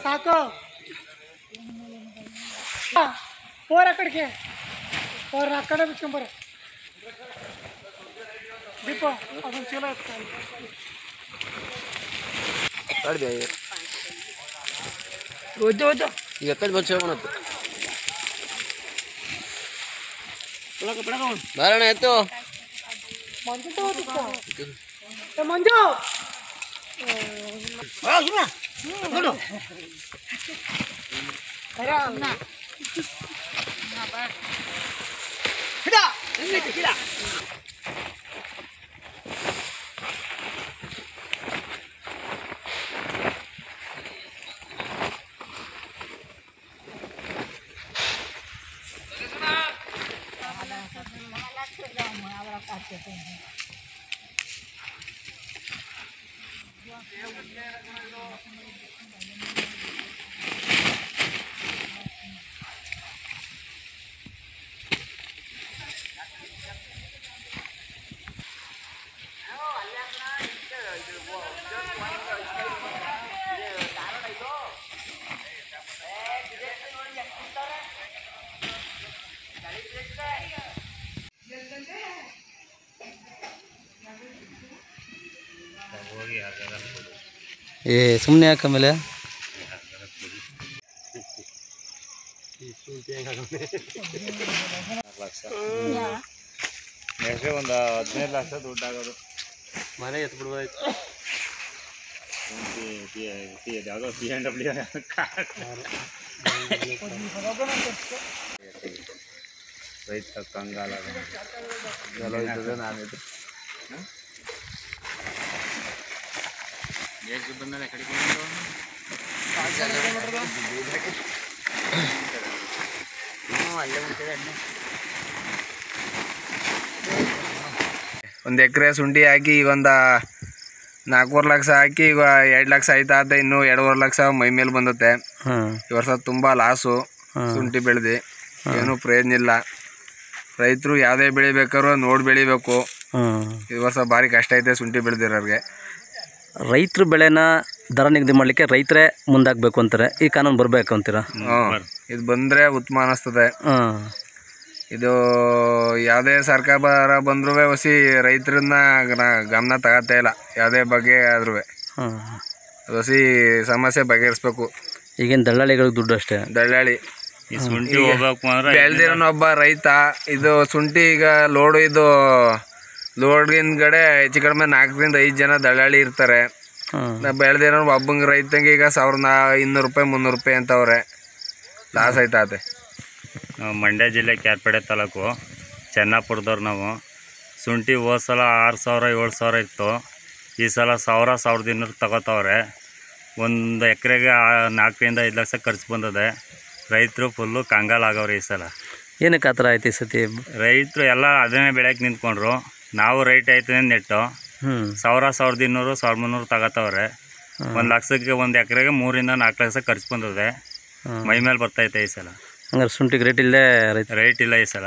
ಸಾಕು ಹೋರ ಕಡೆಗೆ ಅವ್ರ ಆ ಕಡೆ ಬಿಚ್ಕೊಂಬರ ದೀಪ ಅದೊಂದು ಚೀಲ ಈಗ ಎತ್ತಲ್ಲಿ ಬಂದು ಬಾರಣ ಎತ್ತು ಮಂಜು ಏ ಸುಮ್ಮನೆ ಯಾಕಮೇಲೆ ನೆಕ್ಸ್ಟ್ ಒಂದು 15 ಲಕ್ಷ ದುಡ್ಡು ಆಗೋದು ಮನೆ ಎತ್ತು ಬಿಡ್ಬೋದಾಯ್ತು ಯಾವುದೋ BMW ರೈತ ಕಂಗಾಲ ನಾನಿದ್ದು ಬಂದ ಕಡೆ ಒಂದು ಎಕರೆ ಶುಂಠಿ ಹಾಕಿ ಈಗ ಒಂದು 4-5 ಲಕ್ಷ ಹಾಕಿ ಈಗ 2 ಲಕ್ಷ ಆಯ್ತಾ ಇನ್ನೂ 2.5 ಲಕ್ಷ ಮೈ ಮೇಲೆ ಬಂದತ್ತೆ. ಈ ವರ್ಷ ತುಂಬ ಲಾಸು ಶುಂಠಿ ಬೆಳೆದು ಏನೂ ಪ್ರಯೋಜನ ಇಲ್ಲ. ರೈತರು ಯಾವುದೇ ಬೆಳೆ ಬೇಕಾದ್ರೂ ನೋಡಿ ಬೆಳಿಬೇಕು. ಈ ವರ್ಷ ಭಾರಿ ಕಷ್ಟ ಐತೆ ಶುಂಠಿ ಬೆಳೆದಿರೋರಿಗೆ. ರೈತರು ಬೆಳೆನ ದರ ನಿಗದಿ ಮಾಡಲಿಕ್ಕೆ ರೈತರೇ ಮುಂದಾಗಬೇಕು ಅಂತಾರೆ. ಈ ಕಾನೂನು ಬರಬೇಕು ಅಂತೀರಾ? ಇದು ಬಂದರೆ ಉತ್ತಮ ಅನ್ನಿಸ್ತದೆ. ಇದು ಯಾವುದೇ ಸರ್ಕಾರ ಬಂದ್ರೂ ಹೊಸಿ ರೈತರನ್ನ ಗಮನ ತಗೋತಾ ಇಲ್ಲ. ಯಾವುದೇ ಬಗ್ಗೆ ಆದ್ರೂ ಹೊಸಿ ಸಮಸ್ಯೆ ಬಗೆಹರಿಸ್ಬೇಕು. ಈಗೇನು ದಳ್ಳಾಳಿಗಳಿಗೆ ದುಡ್ಡು ಅಷ್ಟೇ. ದಳ್ಳಾಳಿ ಬೆಳೆದಿರೋನೊಬ್ಬ ರೈತ ಇದು ಶುಂಠಿ ಈಗ ಲೋಡು ಇದು ಲೋಡ್ಗಿಂದಗಡೆ ಹೆಚ್ಚು ಕಡಿಮೆ 4-5 ಜನ ದಳ್ಳಾಳಿ ಇರ್ತಾರೆ. ಬೆಳೆದಿರೋ ಒಬ್ಬಂಗೆ ರೈತಂಗೆ ಈಗ 1200 ರೂಪಾಯಿ 300 ರೂಪಾಯಿ ಅಂತವ್ರೆ. ಲಾಸ್ ಆಯ್ತಾತೆ. ಮಂಡ್ಯ ಜಿಲ್ಲೆ ಕ್ಯಾರ್ಪೇಟೆ ತಾಲೂಕು ಚೆನ್ನಾಪುರದವ್ರು ನಾವು. ಶುಂಠಿ ಹೋದ ಸಲ 6,000-7,000 ಇತ್ತು. ಈ ಸಲ 1,000-1,200 ತಗೋತವ್ರೆ. ಒಂದು ಎಕರೆಗೆ 4-5 ಲಕ್ಷ ಖರ್ಚು ಬಂದದೆ. ರೈತರು ಫುಲ್ಲು ಕಂಗಾಲಾಗವ್ರೆ ಈ ಸಲ. ಏನಕ್ಕೆ ಆ ಥರ ಆಯ್ತು ಈ ಸತಿ? ರೈತರು ಎಲ್ಲ ಅದನ್ನೇ ಬೆಳೆಯಕ್ಕೆ ನಿಂತ್ಕೊಂಡ್ರು. ನಾವು ರೈಟ್ ಆಯ್ತದೆ ನೆಟ್ಟು 1,000-1,200 1,300 ತಗೋತವ್ರೆ. 1 ಲಕ್ಷಕ್ಕೆ ಒಂದು ಎಕರೆಗೆ 3-4 ಲಕ್ಷ ಖರ್ಚು ಬಂದದೆ. ಮೈ ಮೇಲೆ ಬರ್ತೈತೆ ಈ ಸಲ. ಹಂಗಾರೆ ಶುಂಠಿಗೆ ರೇಟ್ ಇಲ್ಲದೆ ರೇಟ್ ಇಲ್ಲ ಈ ಸಲ.